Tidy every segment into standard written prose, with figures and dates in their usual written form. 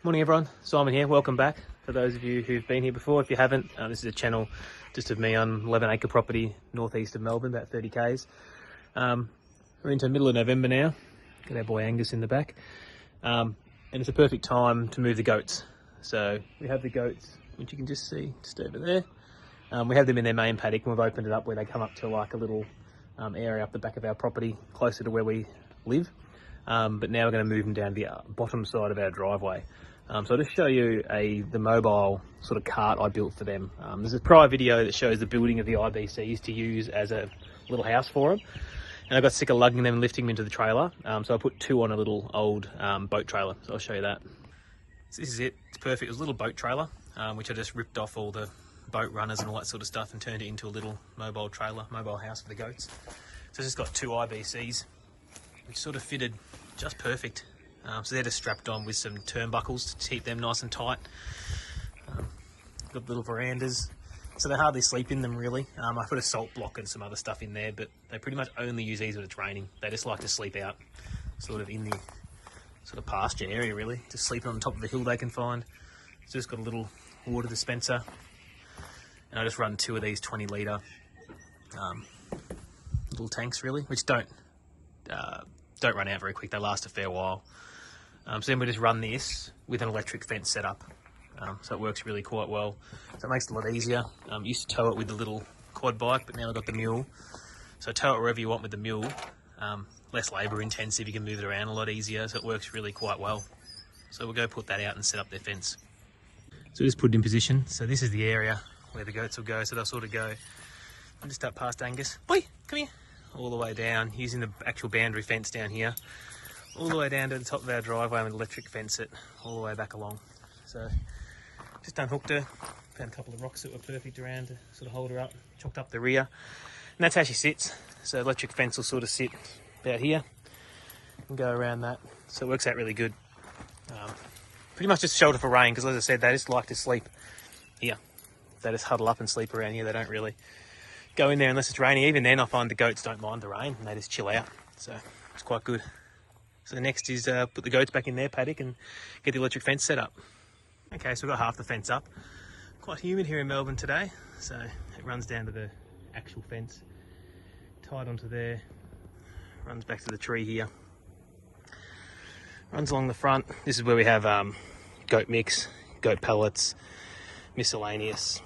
Morning everyone, Simon here, welcome back. For those of you who've been here before, if you haven't, this is a channel just of me on 11 acre property northeast of Melbourne, about 30 k's. We're into the middle of November now, got our boy Angus in the back, and it's a perfect time to move the goats. So we have the goats, which you can just see just over there. We have them in their main paddock and we've opened it up where they come up to like a little area up the back of our property closer to where we live. But now we're going to move them down the bottom side of our driveway. So I'll just show you the mobile sort of cart I built for them. There's a prior video that shows the building of the IBCs to use as a little house for them. And I got sick of lugging them and lifting them into the trailer. So I put two on a little old boat trailer. So I'll show you that. So this is it, it's perfect. It was a little boat trailer, which I just ripped off all the boat runners and all that sort of stuff and turned it into a little mobile trailer, mobile house for the goats. So it's just got two IBCs, which sort of fitted just perfect. So they're just strapped on with some turnbuckles to keep them nice and tight. Got little verandas, so they hardly sleep in them really. I put a salt block and some other stuff in there, but they pretty much only use these when it's raining. They just like to sleep out, sort of in the sort of pasture area really, just sleeping on top of the hill they can find. So just got a little water dispenser, and I just run two of these 20 litre little tanks really, which don't run out very quick. They last a fair while. So then we just run this with an electric fence set up. So it works really quite well. So it makes it a lot easier. Used to tow it with the little quad bike, but now I've got the mule. So tow it wherever you want with the mule. Less labour intensive, you can move it around a lot easier. So it works really quite well. So we'll go put that out and set up their fence. So just put it in position. So this is the area where the goats will go. So they'll sort of go, I'll just start past Angus. Boy, come here. All the way down, using the actual boundary fence down here, all the way down to the top of our driveway and electric fence it all the way back along. So just unhooked her, found a couple of rocks that were perfect around to sort of hold her up, chalked up the rear, and that's how she sits. So electric fence will sort of sit about here and go around that. So it works out really good. Pretty much just shelter for rain, because as I said, they just like to sleep here. They just huddle up and sleep around here. They don't really go in there unless it's raining. Even then I find the goats don't mind the rain and they just chill out, so it's quite good. So the next is put the goats back in their paddock and get the electric fence set up. Okay, so we've got half the fence up. Quite humid here in Melbourne today, so it runs down to the actual fence, tied onto there, runs back to the tree here, runs along the front. This is where we have goat mix, goat pellets, miscellaneous,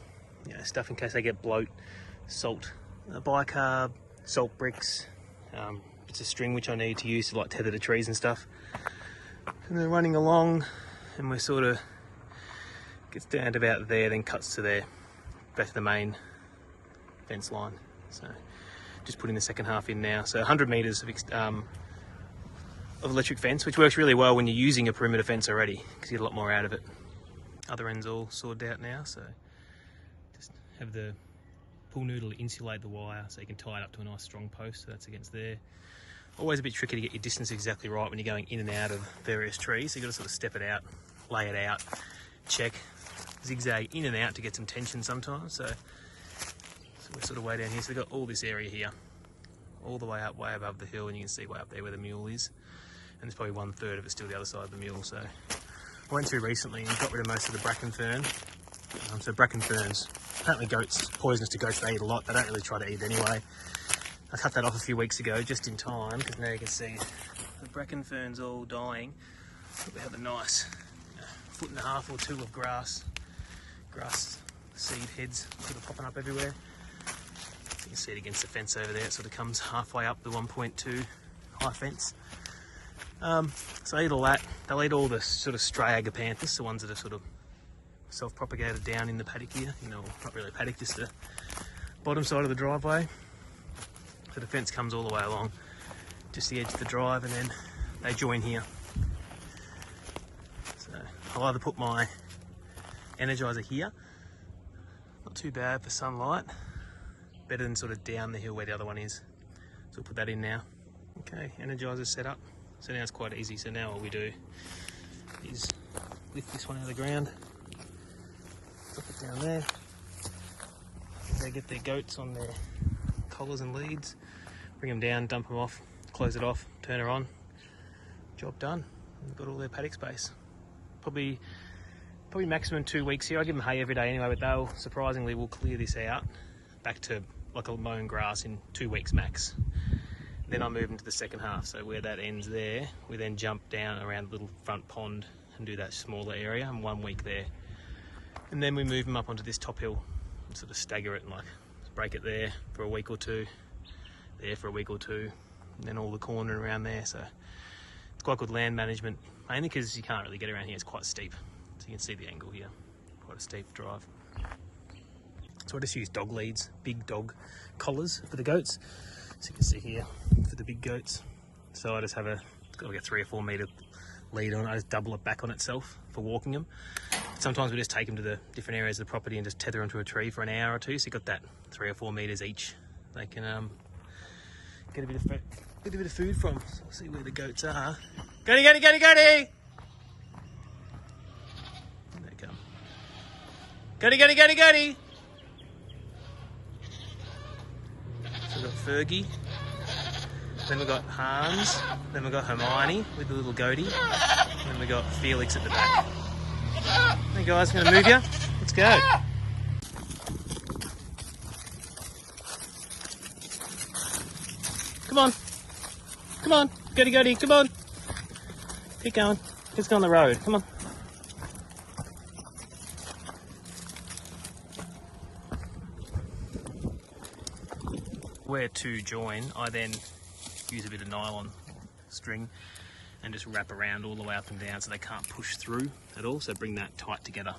stuff in case they get bloat, salt, bicarb, salt bricks, bits of string which I need to use to like tether the trees and stuff. And then running along, and we're sort of gets down to about there, then cuts to there, back to the main fence line. So just putting the second half in now. So 100 metres of electric fence, which works really well when you're using a perimeter fence already, because you get a lot more out of it. Other end's all sawed out now, so just have the pull noodle to insulate the wire so you can tie it up to a nice strong post, so that's against there. Always a bit tricky to get your distance exactly right when you're going in and out of various trees, so you've got to sort of step it out, lay it out, check, zigzag in and out to get some tension sometimes. So we're sort of way down here, so we've got all this area here, all the way up, way above the hill, and you can see way up there where the mule is, and there's probably 1/3 of it still the other side of the mule. So I went through recently and got rid of most of the bracken fern. So bracken ferns, apparently poisonous to goats, they eat a lot. They don't really try to eat anyway. I cut that off a few weeks ago just in time, because now you can see the bracken fern's all dying. But we have a nice 1.5 or 2 of grass seed heads sort of popping up everywhere. You can see it against the fence over there. It sort of comes halfway up the 1.2 high fence. So I eat all that. They'll eat all the sort of stray agapanthus, the ones that are sort of self-propagated down in the paddock here. Not really a paddock, just the bottom side of the driveway. So the fence comes all the way along, just the edge of the drive, and then they join here. So I'll either put my Energizer here, not too bad for sunlight, better than sort of down the hill where the other one is. So we'll put that in now. Okay, Energizer set up. So now it's quite easy. So now all we do is lift this one out of the ground, drop it down there. They get their goats on their collars and leads, bring them down, dump them off, close it off, turn her on, job done. They've got all their paddock space. probably maximum 2 weeks here. I give them hay every day anyway, but they'll surprisingly will clear this out back to like a mown grass in 2 weeks max. Then I move into the second half, so where that ends there, we then jump down around the little front pond and do that smaller area, and 1 week there. And then we move them up onto this top hill and sort of stagger it and like break it there for a week or two, there for a week or two, and then all the corner around there. So it's quite good land management, mainly because you can't really get around here, it's quite steep. So you can see the angle here, quite a steep drive. So I just use dog leads, big dog collars for the goats. So you can see here for the big goats. So I just have it's got like a 3 or 4 metre lead on it. I just double it back on itself for walking them. Sometimes we just take them to the different areas of the property and just tether them to a tree for an hour or two. So you've got that 3 or 4 metres each. They can get a bit of food from. So we'll see where the goats are. Goaty, goaty, goaty, goaty! There they come. Goaty, goaty, goaty, goaty! So we've got Fergie, then we've got Hans, then we've got Hermione with the little goatee, and then we've got Felix at the back. Hey guys, I'm going to move you. Let's go. Come on. Come on. Goaty, goaty, come on. Keep going. Let's go on the road. Come on. Where to join, I then use a bit of nylon string and just wrap around all the way up and down so they can't push through at all. So bring that tight together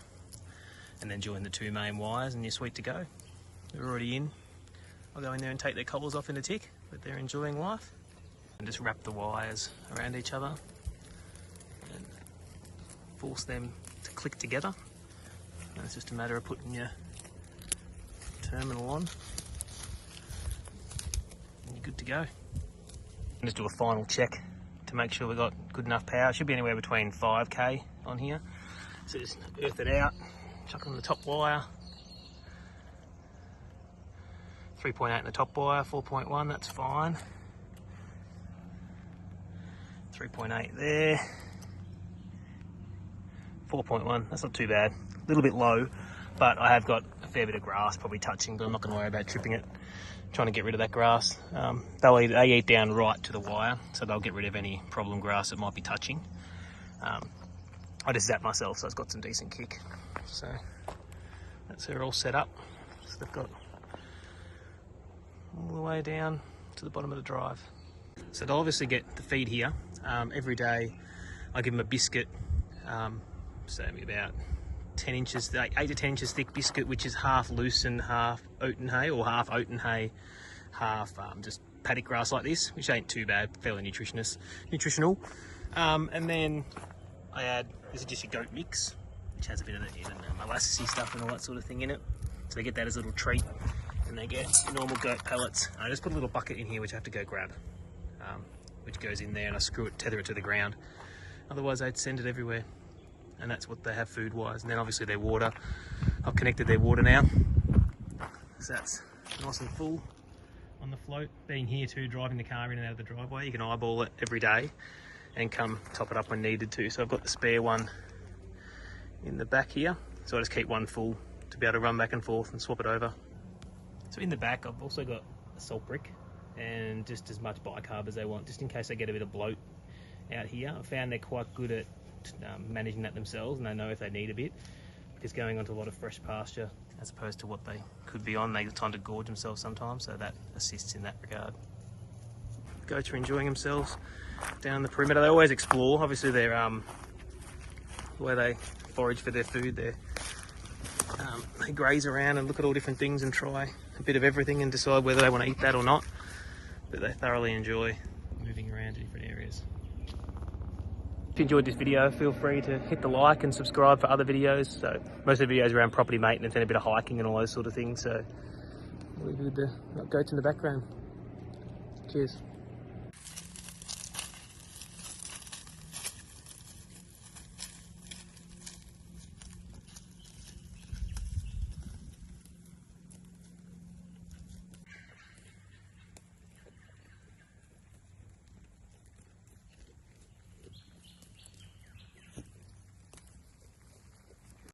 and then join the 2 main wires and you're sweet to go. They're already in. I'll go in there and take their collars off in a tick, but they're enjoying life. And just wrap the wires around each other and force them to click together. And it's just a matter of putting your terminal on. And you're good to go. And just do a final check to make sure we've got good enough power. It should be anywhere between 5k on here. So just earth it out, chuck on the top wire. 3.8 in the top wire, 4.1, that's fine. 3.8 there. 4.1, that's not too bad. A little bit low, but I have got a fair bit of grass probably touching, but I'm not going to worry about tripping it. Trying to get rid of that grass. They eat down right to the wire, so they'll get rid of any problem grass that might be touching. I just zap myself, so it's got some decent kick. So that's her all set up. So they've got all the way down to the bottom of the drive. So they'll obviously get the feed here. Every day I give them a biscuit, so maybe about 10 inches, 8 to 10 inches thick biscuit, which is half lucerne, half oaten hay, or half oaten hay, half just paddock grass like this, which ain't too bad, fairly nutritional. And then I add, this is just your goat mix, which has a bit of the molassesy stuff and all that sort of thing in it. So they get that as a little treat, and they get normal goat pellets. I just put a little bucket in here, which I have to go grab, which goes in there, and I screw it, tether it to the ground. Otherwise I'd send it everywhere. And that's what they have food wise. And then obviously their water, I've connected their water now, so that's nice and full on the float. Being here too, driving the car in and out of the driveway, you can eyeball it every day and come top it up when needed to. So I've got the spare one in the back here, so I just keep one full to be able to run back and forth and swap it over. So in the back I've also got a salt brick and just as much bicarb as they want, just in case they get a bit of bloat out here. I found they're quite good at managing that themselves, and they know if they need a bit, because going onto a lot of fresh pasture as opposed to what they could be on, they tend to gorge themselves sometimes, so that assists in that regard. Goats are enjoying themselves down the perimeter. They always explore. Obviously they're where they forage for their food, they graze around and look at all different things and try a bit of everything and decide whether they want to eat that or not, but they thoroughly enjoy moving around to different areas. If you enjoyed this video, feel free to hit the like and subscribe for other videos. So most of the videos are around property maintenance and a bit of hiking and all those sort of things. So we'll leave you with the goats in the background. Cheers.